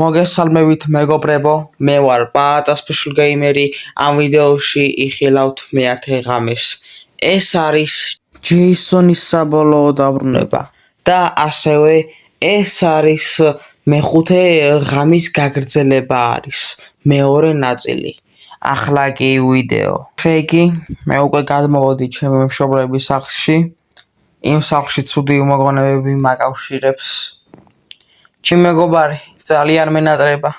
მოგესალმებით მეგობრებო, მე ვარ პაატა Special Gamer-ი. ამ ვიდეოში იხილავთ მე-10 ღამეს. ეს არის ჯეისონის საბოლოო დაბრუნება და ასევე ეს არის მე-5 ღამის გაგრძელება არის მეორე ნაწილი. ახლა კი ვიდეო. ესე იგი, მე უკვე გადმოვედი ჩემი მშობლების სახლში. იმ სახლში ცუდი უმოგონებები მაკავშირებს. ჩემი მეგობარი ძალიან მენატრება.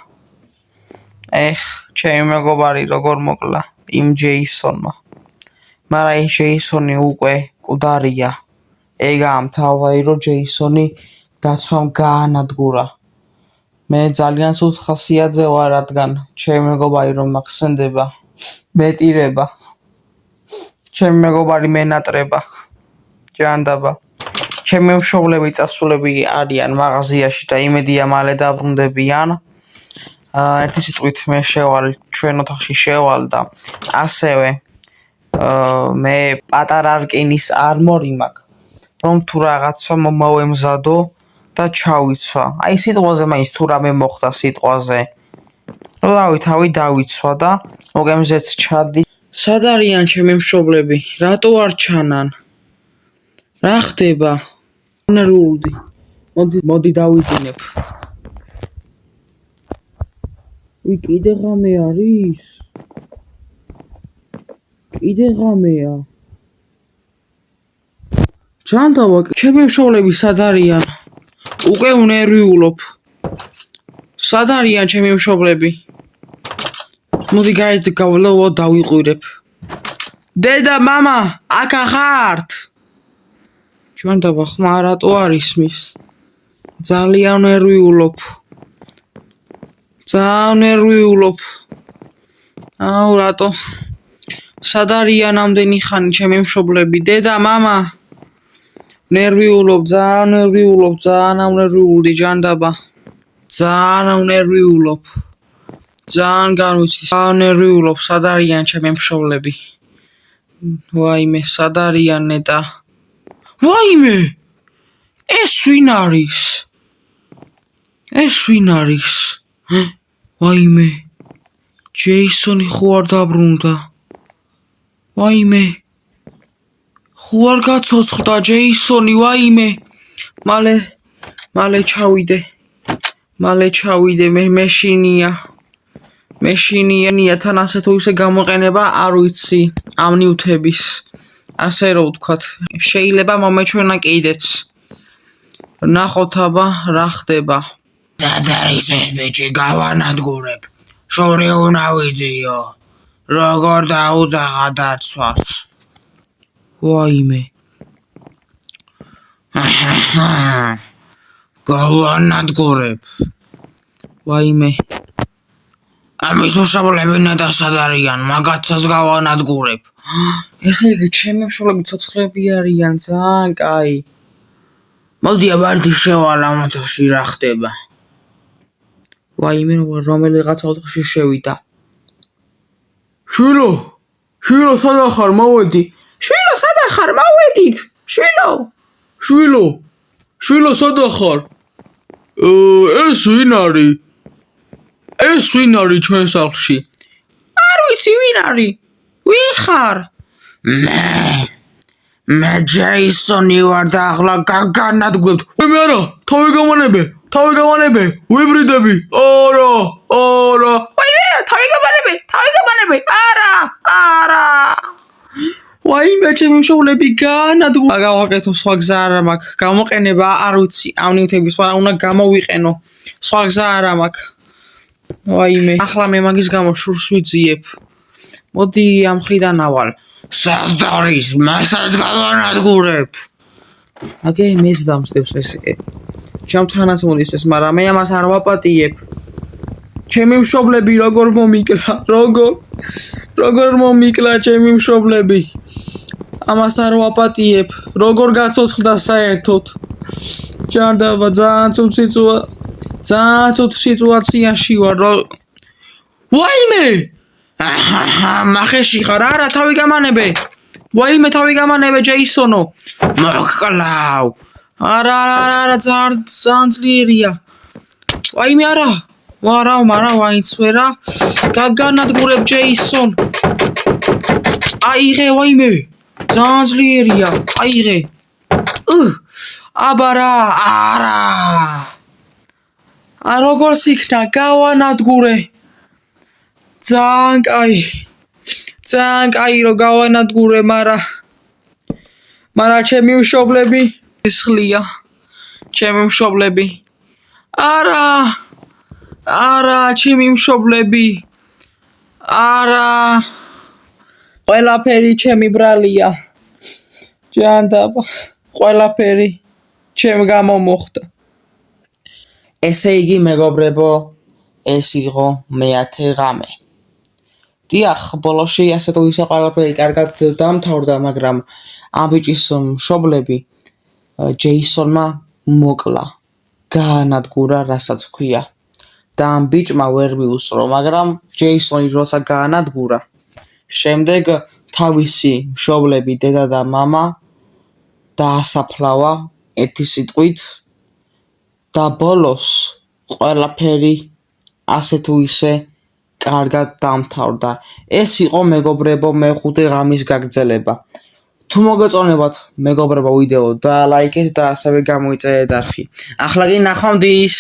ჩემი მეგობარი როგორ მოკლა იმ ჯეისონმა. მაგრამ ეს ჯეისონი უკვე მკვდარია. ეგ ამთავრა რომ ჯეისონი დაცვამ გაანადგურა. მე ძალიან ცუდ ხასიათზე ვარ, რადგან ჩემი მეგობარი რომ მახსენდება, მეტირება. ჩემი მეგობარი მენატრება. ჯანდაბა. ჩემი მშობლები წასულები არიან მაღაზიაში და იმედია მალე დაბრუნდებიან. ერთი სიტყვით მე შევალ ჩვენ ოთახში შევალ და ასევე მე პატარა რკინის არმორი მაქვს, რომ თუ რაღაცა მომავემზადო და ჩავიცვა. აი სიტყვაზე მაინც თუ რამე მოხდა სიტყვაზე. რავი, თავი დავიცვა და მოგემზეც ჩადი. სად არიან ჩემი მშობლები? რატო არ ჩანან? რა ხდება? ნერვული. მოდი დავიძინებ. კიდე ღამე არის? კიდე ღამეა. ჯანდაბა, ჩემი მშობლები სად არიან? უკვე უნერვიულობ. სად არიან ჩემი მშობლები? მოდი გავვლევო დავიყვირებ. დედა, მამა, აქ ახართ? ჯანდაბა, ხმა რატო არ ისმის? ძალიან ნერვიულობ. აუ, რატო? სად არიან ამდენი ხანი ჩემი მშობლები? დედა, მამა, ნერვიულობ, ძალიან ნერვიულდი ჯანდაბა. ძალიან ნერვიულობ. ძალიან განვიცი, ძალიან ნერვიულობ. სად არიან ჩემი მშობლები? ვაიმე, სად არიან ნეტა? ვაიმე! ეს ვინ არის? ვაიმე! ჯეისონი ხო არ დაბრუნდა? ვაიმე! ხო არ გაცოცხლდა ჯეისონი? ვაიმე! მალე ჩავიდე. მე მეშინია თან ასე თუ ისე გამოყენება არ ვიცი ამ ნივთების. ასე რომ ვთქვათ, შეიძლება მომეჩვენა კიდეც. ნახოთ აბა რა ხდება. სად არის ეს ბიჭი? გავანადგურებ. შორი უნდა ვიძიო. როგორ დაუძახა დაცვას? ვაიმე. გავანადგურებ. ვაიმე. ამის მშობლები ნეტა სად არიან? მაგათაც გავანადგურებ. ესე იგი, ჩემი მშობლები ცოცხლები არიან, ძალიან კაი. მოდი აბარდი შევალ ამ ოთახში რა ხდება. ვაიმე, რომელიღაცა ოთახში შევიდა. შვილო, სად ახარ? მოვედი. შვილო, მოვედით. შვილო, სად ახარ? ეს ვინ არის ჩვენ სახლში? არ ვიცი ვინ არის. ვინ ხარ? მე ჯეისონი ვარ და ახლა განადგურებთ. მე არა, თავი გამანებე, ვიბრიდები. არა. ვაიმე, თავი გამანებე. არა. ვაიმე, ჩემი მშობლები განადგურდა. გავაკეთო, სხვა გზა არ მაქვს. გამოყენება არ ვიცი ამ ნივთების, მაგრამ უნდა გამოვიყენო. სხვა გზა არ მაქვს. ვაიმე, ახლა მე მაგის გამო შურს ვიძიებ. მოდი ამ ხრიდან ავალ. სად არის? მასაც გავანადგურებ. აგე მეც დამსდევს ეს. ჩემთანაც მოდის ეს, მაგრამ მე ამას არ ვაპატიებ. ჩემი მშობლები როგორ მომიკლა ჩემი მშობლები. ამას არ ვაპატიებ. როგორ გაცოცხლდა საერთოდ. ჯანდაბა, ძალიან ცუდ სიტუაციაში ვარ. ვაიმე! მახეში ხარ? არა, თავი გამანებე. ვაიმე, თავი გამანებე ჯეისონო. მოკლავ. არა, ძალიან ძლიერია. ვაიმე, არა. მარა ვაიცვერა გაგანადგურებ ჯეისონ აიღე ვაიმე ძალიან ძლიერია აიღე აბარა არა როგორც იქნა გავანადგურე ძალიან კაი რომ გავანადგურე მარა ჩემი მშობლები ისხლია ჩემი მშობლები არა ჩემი მშობლები არა ყველაფერი ჩემი ბრალია ჯანდაბა ყველაფერი ჩემ გამო მოხდა ესე იგი მეგობრებო ეს იყო მეათე ღამე დიახ ბოლოში ასე თუ ისე ყველაფერი კარგად დამთავრდა მაგრამ ამ ბიჭის მშობლები ჯეისონმა მოკლა გაანადგურა რასაც ქვია და ამ ბიჭმა ვერ მიუსწრო მაგრამ ჯეისონი როცა გაანადგურა შემდეგ თავისი მშობლები დედა და მამა დაასაფლავა ერთი სიტყვით და ბოლოს ყველაფერი ასე თუ ისე კარგად დამთავრდა ეს იყო მეგობრებო მეხუთე ღამის გაგრძელება თუ მოგეწონებათ მეგობრებო ვიდეო და ლაიქეთ და ასევე გამოიწერეთ არხი ახლა კი ნახვამდის